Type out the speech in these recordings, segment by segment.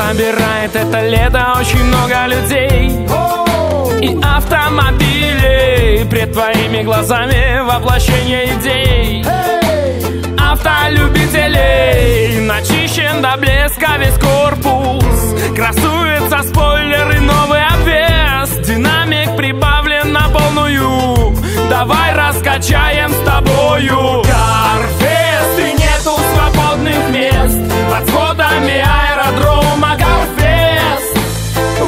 собирает это лето очень много людей и автомобилей. Пред твоими глазами воплощение идей автолюбителей. Начищен до блеска весь корпус, красуется спойлер и новый обвес. Динамик прибавлен на полную, давай раскачаем с тобою. Карфест, и нету свободных мест под сводами аэродрома. Карфест,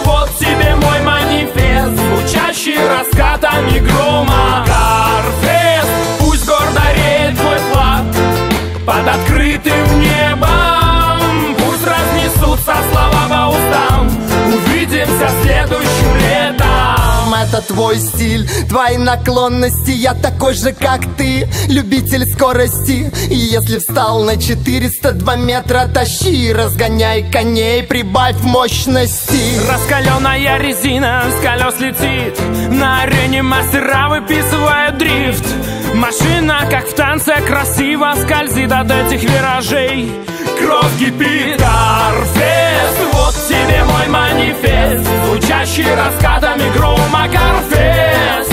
вот тебе мой манифест, звучащий раскатами грома. Карфест, пусть гордо реет твой флаг под открытым небом, пусть разнесутся слова по устам, увидимся следующим летом. Это твой стиль, твои наклонности, я такой же, как ты, любитель скорости. И если встал на 402 метра, тащи, разгоняй коней, прибавь мощности. Раскаленная резина с колес летит, на арене мастера выписывают дрифт. Машина, как в танце, красиво скользит от этих виражей, кровь кипит. Карфест, вот тебе мой манифест, звучащий раскатами грома. Карфест,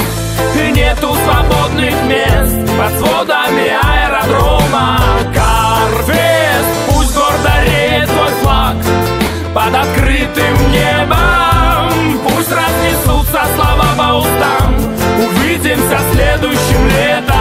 и нету свободных мест под сводами аэродрома. Карфест, пусть гордо реет твой флаг под открытым небом, пусть разнесутся слова по устам, увидимся следующим летом.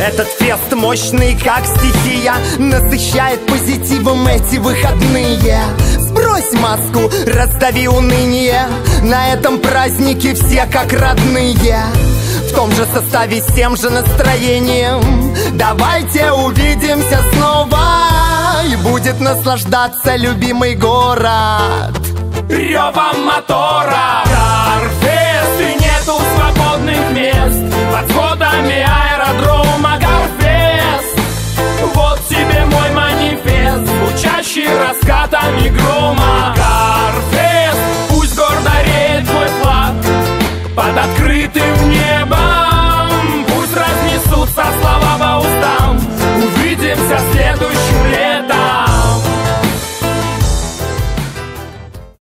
Этот фест мощный, как стихия, насыщает позитивом эти выходные. Сбрось маску, раздави уныние, на этом празднике все как родные. В том же составе, с тем же настроением, давайте увидимся снова, и будет наслаждаться любимый город ревом мотора. Карфест, и нету свободных мест под сводами аэродрома. Карфест, вот тебе мой манифест, звучащий раскатами грома. Карфест, пусть гордо реет твой флаг под открытым